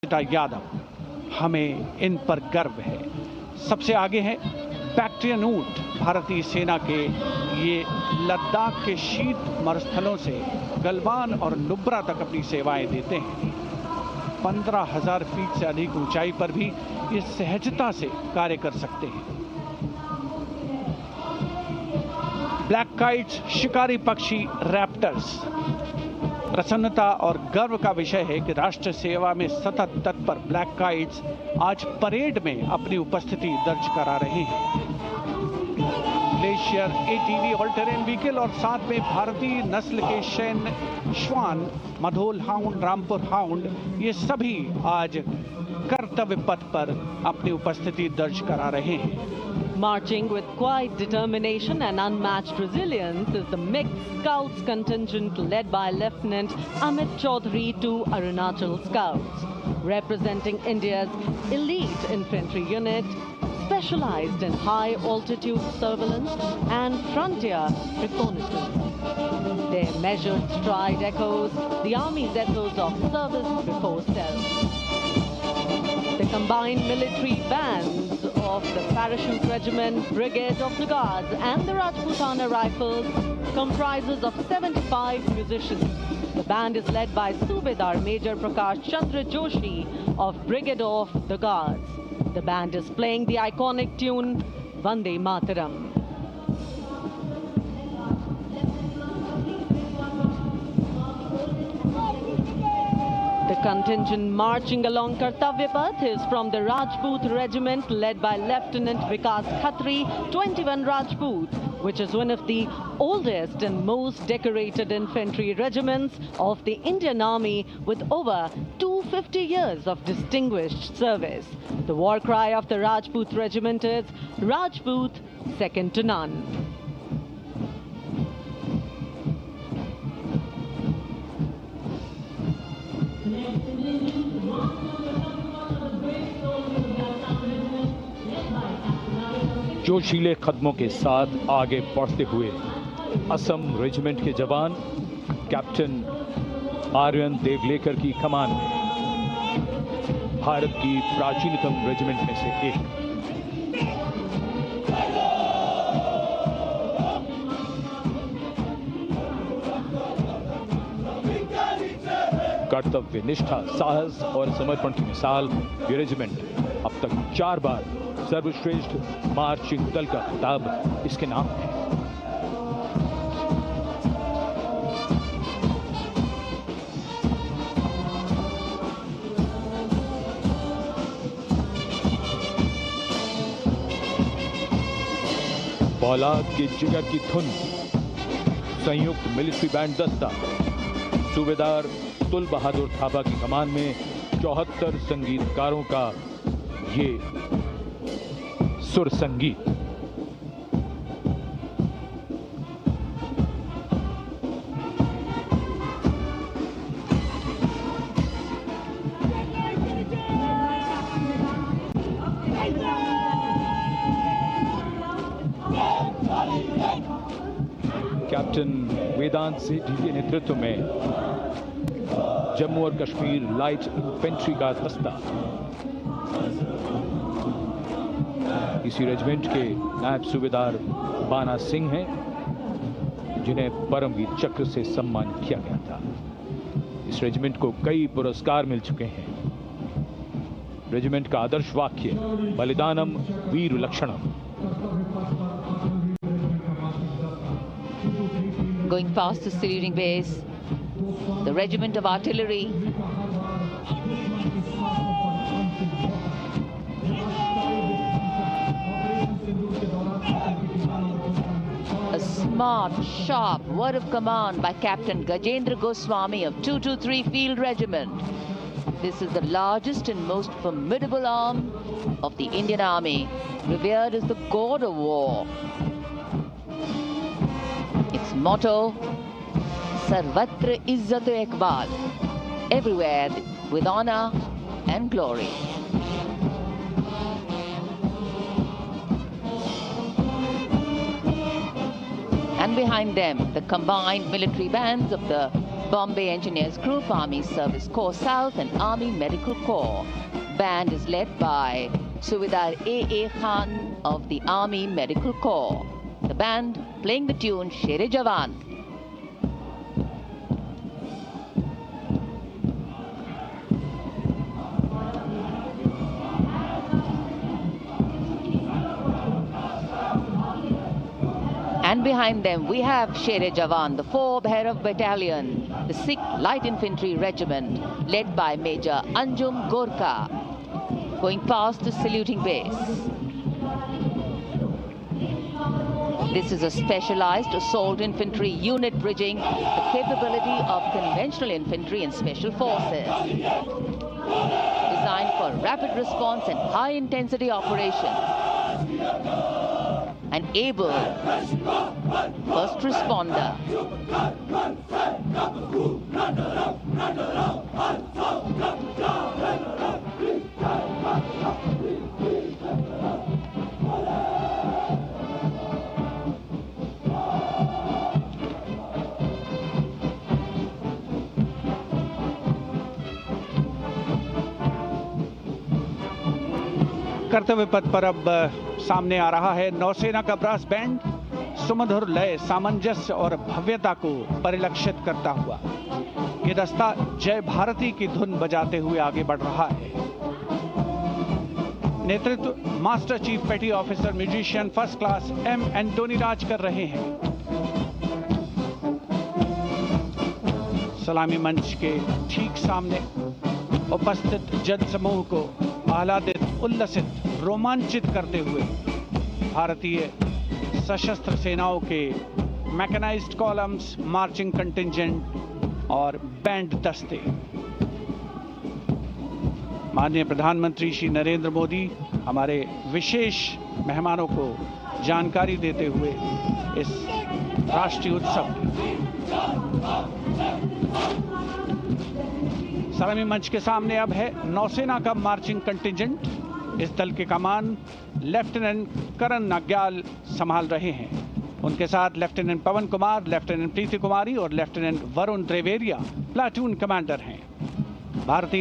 यादव, हमें इन पर गर्व है। सबसे आगे है बैक्ट्रियन ऊंट, भारतीय सेना के ये लद्दाख के शीत मरुस्थलों से गलवान और नुब्रा तक अपनी सेवाएं देते हैं। 15,000 फीट से अधिक ऊंचाई पर भी ये सहजता से कार्य कर सकते हैं। ब्लैक काइट्स, शिकारी पक्षी रैप्टर्स। प्रसन्नता और गर्व का विषय है कि राष्ट्र सेवा में सतत तत्पर ब्लैक काइट्स आज परेड में अपनी उपस्थिति दर्ज करा रहे हैं। Glacier, ATV, all terrain vehicle और साथ में भारतीय नस्ल के शैन श्वान, मधोल हाउंड, रामपुर हाउंड, ये सभी आज कर्तव्य पथ पर अपनी उपस्थिति दर्ज करा रहे हैं। Marching with quiet determination and unmatched resilience is the mixed Scouts contingent led by Lieutenant Amit Chaudhary to Arunachal Scouts, representing India's elite infantry unit, specialized in high-altitude surveillance and frontier reconnaissance. Their measured stride echoes the Army's ethos of service before self. The combined military bands of the Parachute Regiment, Brigade of the Guards and the Rajputana Rifles comprises of 75 musicians. The band is led by Subedar Major Prakash Chandra Joshi of Brigade of the Guards. The band is playing the iconic tune Vande Mataram. The contingent marching along Kartavya Path is from the Rajput Regiment led by Lieutenant Vikas Khatri, 21 Rajput, which is one of the oldest and most decorated infantry regiments of the Indian Army with over 250 years of distinguished service. The war cry of the Rajput Regiment is Rajput, second to none. जोशीले कदमों के साथ आगे बढ़ते हुए Assam regiment के जवान captain Aryan Devlekar की कमान में, भारत की प्राचीनतम रेजिमेंट में से एक। कर्तव्य निष्ठा, साहस और समर्पण की मिसाल ये रेजिमेंट अब तक 4 बार सर्वश्रेष्ठ मार्चिंग दल का खिताब इसके नाम है। फौलाद के जिगर की धुन, संयुक्त मिलिट्री बैंड दस्ता, सूबेदार तुल बहादुर थापा की कमान में 74 संगीतकारों का ये सुर संगीत। कैप्टन वेदांत सेठी के नेतृत्व में जम्मू और कश्मीर लाइट इन्फेंट्री का दस्ता इसी रेजिमेंट के नायब सूबेदार बाना सिंह हैं, जिन्हें परमवीर चक्र से सम्मानित किया गया था। इस रेजिमेंट को कई पुरस्कार मिल चुके हैं। रेजिमेंट का आदर्श वाक्य बलिदानम वीर लक्षणम। Going past the saluting base, the regiment of artillery. A smart, sharp word of command by Captain Gajendra Goswami of 223 Field Regiment. This is the largest and most formidable arm of the Indian Army, revered as the god of war. Its motto, Sarvatra Izzat Iqbal, everywhere with honor and glory. And behind them, the combined military bands of the Bombay Engineers Group, Army Service Corps South and Army Medical Corps. Band is led by Subedar A.A. Khan of the Army Medical Corps. The band playing the tune Sher-e Jawan. And behind them we have Sher-e Jawan, the 4th Bhairav Battalion, the 6th Light Infantry Regiment, led by Major Anjum Gorka, going past the saluting base. This is a specialized assault infantry unit bridging the capability of conventional infantry and special forces. Designed for rapid response and high intensity operations. An able first responder. कर्तव्य पथ पर अब सामने आ रहा है नौसेना का brass band, सुमधुर लय, सामंजस्य और भव्यता को परिलक्षित करता हुआ ये दस्ता जय भारती की धुन बजाते हुए आगे बढ़ रहा है। नेतृत्व master chief petty officer musician first class M Antony Raj कर रहे हैं। सलामी मंच के ठीक सामने उपस्थित जनसमूह को आह्लादित, उल्लसित, रोमांचित करते हुए भारतीय सशस्त्र सेनाओं के मैकेनाइज्ड कॉलम्स, मार्चिंग कंटिंजेंट और बैंड दस्ते। माननीय प्रधानमंत्री श्री नरेंद्र मोदी हमारे विशेष मेहमानों को जानकारी देते हुए इस राष्ट्रीय उत्सव की। सलामी मंच के सामने अब है नौसेना का मार्चिंग कंटिंजेंट। इस दल के कमान लेफ्टिनेंट करण नाग्याल संभाल रहे हैं। उनके साथ लेफ्टिनेंट पवन कुमार, लेफ्टिनेंट प्रीति कुमारी और लेफ्टिनेंट वरुण द्रेवेरिया प्लाटून कमांडर हैं। भारतीय